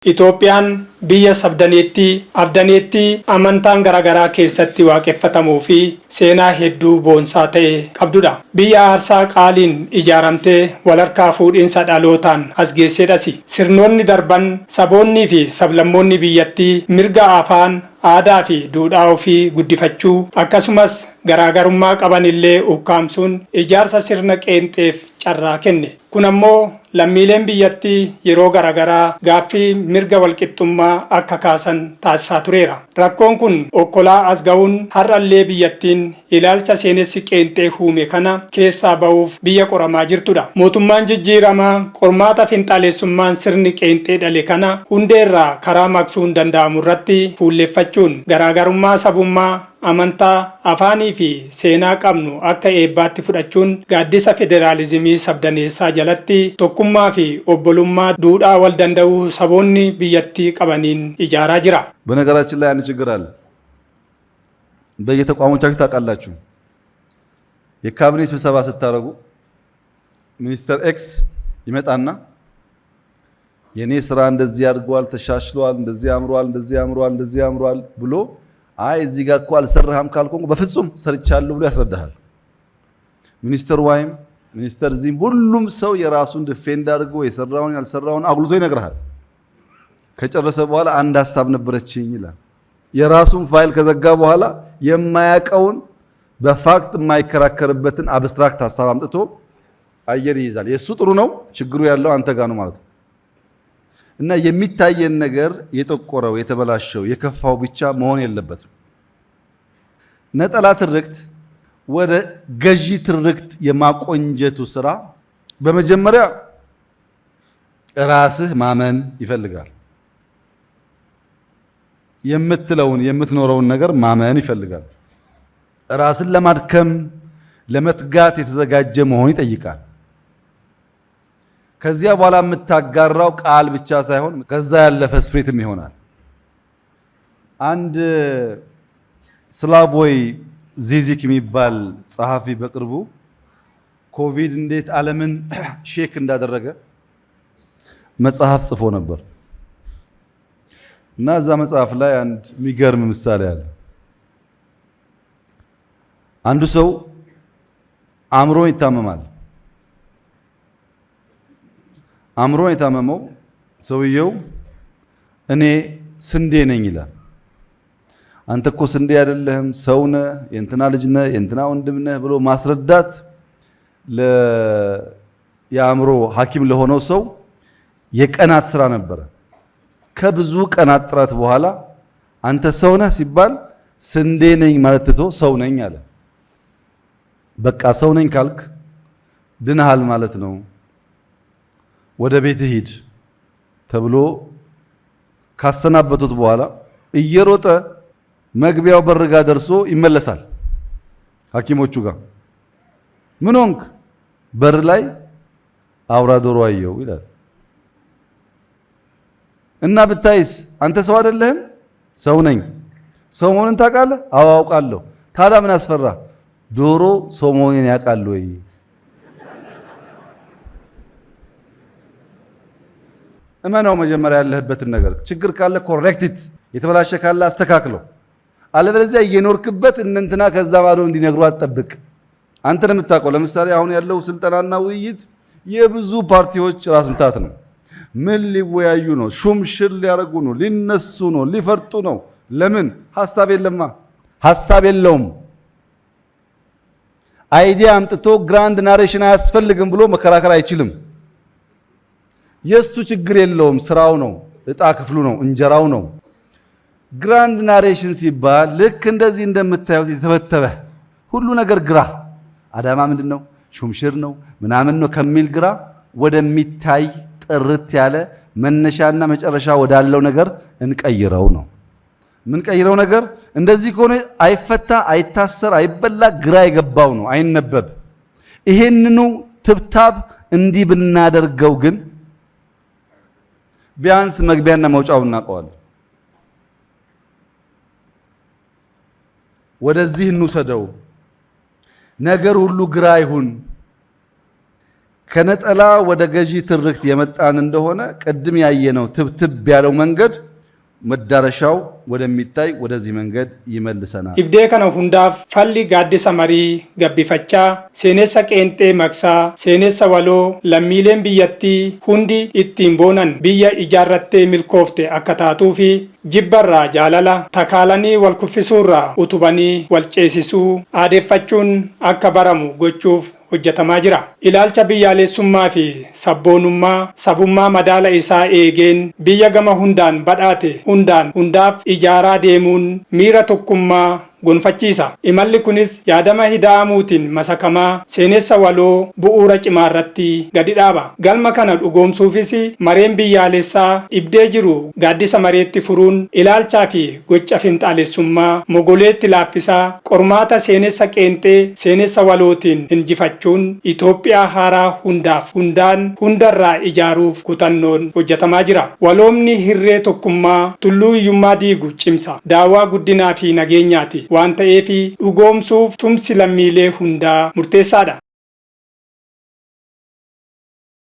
Itoophiyaan biyya sabdaneetti abdaneetti amantaan garaagaraa keessatti waaqeffatamuu fi seenaa hedduu boonsaa ta'e qabdudha. Biyya aarsaa qaaliin ijaaramtee walharkaa fuudhiinsa dhalootaan as geessedhasi. Sirnoonni darban saboonnii fi sablammoonni biyyattii mirga afaan aadaa fi duudhaa ofii guddifachuu akkasumas garaagarummaa qaban illee ukkaamsuun ijaarsa sirna qeenxeef carraa kenne. Kun ammoo lammiileen biyyattii yeroo garaagaraa gaaffii mirga walqixxummaa akka kaasan taasisaa tureera. Rakkoon kun okkolaa as ga'uun har'allee biyyattiin ilaalcha seenessi qeenxee uume kana keessaa ba'uuf biyya qoramaa jirtudha. Mootummaan jijjiiramaa qormaata finxaaleessummaan sirni qeenxee dhale kana hundeerraa karaa maqsuun danda'amu irratti fuulleeffachuun garaagarummaa sabummaa amantaa afaanii fi seenaa qabnu akka eebbaatti fudhachuun gaaddisa federaalizimii sabdaneessaa jalatti tokkummaa fi obbolummaa duudhaa wal danda'uu saboonni biyyattii qabaniin ijaaraa jira። በነገራችን ላይ አንድ ችግር አለ። በየተቋሞቻችሁ ታውቃላችሁ። የካቢኔ ስብሰባ ስታረጉ ሚኒስተር ኤክስ ይመጣና የኔ ስራ እንደዚህ አድርጓል፣ ተሻሽሏል፣ እንደዚህ አምሯል፣ እንደዚህ አምሯል፣ እንደዚህ አምሯል ብሎ አይ እዚህ ጋር እኮ አልሰራህም ካልኩ በፍጹም ሰርቻለሁ ብሎ ያስረዳሃል። ሚኒስተር ዋይም ሚኒስተር ዚም ሁሉም ሰው የራሱን ዲፌንድ አድርጎ የሰራውን ያልሰራውን አጉልቶ ይነግርሃል። ከጨረሰ በኋላ አንድ ሐሳብ ነበረችኝ ይላል። የራሱን ፋይል ከዘጋ በኋላ የማያቀውን በፋክት የማይከራከርበትን አብስትራክት ሐሳብ አምጥቶ አየር ይይዛል። የሱ ጥሩ ነው፣ ችግሩ ያለው አንተ ጋር ነው ማለት ነው። እና የሚታየን ነገር የጠቆረው የተበላሸው የከፋው ብቻ መሆን የለበትም። ነጠላ ትርክት ወደ ገዢ ትርክት የማቆንጀቱ ስራ በመጀመሪያ ራስህ ማመን ይፈልጋል። የምትለውን የምትኖረውን ነገር ማመን ይፈልጋል። ራስን ለማድከም ለመትጋት የተዘጋጀ መሆን ይጠይቃል። ከዚያ በኋላ የምታጋራው ቃል ብቻ ሳይሆን ከዛ ያለፈ ስፕሪትም ይሆናል። አንድ ስላቮይ ዚዚክ የሚባል ጸሐፊ በቅርቡ ኮቪድ እንዴት ዓለምን ሼክ እንዳደረገ መጽሐፍ ጽፎ ነበር እና እዛ መጽሐፍ ላይ አንድ የሚገርም ምሳሌ አለ። አንዱ ሰው አእምሮ ይታመማል። አእምሮ የታመመው ሰውየው እኔ ስንዴ ነኝ ይላል። አንተ እኮ ስንዴ አይደለህም፣ ሰው ነህ፣ የእንትና ልጅ ነህ፣ የእንትና ወንድም ነህ ብሎ ማስረዳት የአእምሮ ሐኪም ለሆነው ሰው የቀናት ስራ ነበረ። ከብዙ ቀናት ጥረት በኋላ አንተ ሰው ነህ ሲባል ስንዴ ነኝ ማለት ትቶ ሰው ነኝ አለ። በቃ ሰው ነኝ ካልክ ድነሃል ማለት ነው፣ ወደ ቤት ሂድ ተብሎ ካስተናበቱት በኋላ እየሮጠ መግቢያው በርጋ ደርሶ ይመለሳል። ሐኪሞቹ ጋር ምን ሆንክ? በር ላይ አውራ ዶሮ አየው ይላል። እና ብታይስ አንተ ሰው አይደለህም? ሰው ነኝ። ሰው መሆንን ታውቃለህ? አዎ አውቃለሁ። ታዲያ ምን አስፈራ? ዶሮ ሰው መሆንን ያውቃል ወይ? እመነው መጀመሪያ ያለህበትን ነገር። ችግር ካለ ኮሬክቲት፣ የተበላሸ ካለ አስተካክለው። አለበለዚያ እየኖርክበት እንንትና ከዛ ባዶ እንዲነግሩ አትጠብቅ። አንተ ነው የምታውቀው። ለምሳሌ አሁን ያለው ስልጠናና ውይይት የብዙ ፓርቲዎች ራስ ምታት ነው። ምን ሊወያዩ ነው? ሹምሽር ሊያረጉ ነው? ሊነሱ ነው? ሊፈርጡ ነው? ለምን? ሐሳብ የለማ። ሐሳብ የለውም። አይዲያ አምጥቶ ግራንድ ናሬሽን አያስፈልግም ብሎ መከራከር አይችልም። የሱ ችግር የለውም። ስራው ነው፣ እጣ ክፍሉ ነው፣ እንጀራው ነው። ግራንድ ናሬሽን ሲባል ልክ እንደዚህ እንደምታዩት የተበተበ ሁሉ ነገር ግራ አዳማ ምንድነው ሹምሽር ነው ምናምን ነው ከሚል ግራ ወደሚታይ ጥርት ያለ መነሻና መጨረሻ ወዳለው ነገር እንቀይረው ነው። ምን ቀይረው ነገር እንደዚህ ከሆነ አይፈታ፣ አይታሰር፣ አይበላ፣ ግራ የገባው ነው፣ አይነበብ። ይሄንኑ ትብታብ እንዲህ ብናደርገው ግን ቢያንስ መግቢያና መውጫውን እናውቀዋለን። ወደዚህ እንውሰደው። ነገር ሁሉ ግራ ይሁን። ከነጠላ ወደ ገዢ ትርክት የመጣን እንደሆነ ቅድም ያየነው ትብትብ ያለው መንገድ መዳረሻው ወደሚታይ ወደዚህ መንገድ ይመልሰናል። ኢብዴ ከነ ሁንዳፍ ፈልሊ ጋዲሰ መሪ ገቢፈቻ ሴኔሰ ቄንጤ መክሳ ሴኔሰ ወሎ ለሚሌን ብየቲ ሁንዲ ኢቲን ቦነን ብየ ኢጃረቴ ሚልኮፍቴ አከታቱፊ ጅበራ ጃለላ ተካለኒ ወልኩፊሱራ ኡቱበኒ ወልጨሲሱ አዴፈቹን አከ በረሙ ጎቹፍ hojjetamaa jira. Ilaalcha biyyaalessummaa fi sabboonummaa sabummaa madaala isaa eegeen biyya gama hundaan badhaate hundaaf ijaaraa deemuun miira tokkummaa gonfachiisa. Imalli kunis yaadama hida'amuutiin masakamaa seenessa waloo bu'uura cimaa irratti gadi dhaaba. Galma kana dhugoomsuufis mareen biyyaalessaa ibdee jiru gaaddisa mareetti furuun ilaalchaa fi gocha finxaalessummaa mogoleetti laaffisaa qormaata seenessa qeenxee seenessa walootiin injifachuun Itoophiyaa haaraa hundarraa ijaaruuf kutannoon hojjetamaa jira. Waloomni hirree tokkummaa tulluu hiyyummaa diigu cimsa. Daawaa guddinaa fi nageenyaati. waan ta'eef dhugoomsuuf tumsi lammiilee hundaa murteessaadha.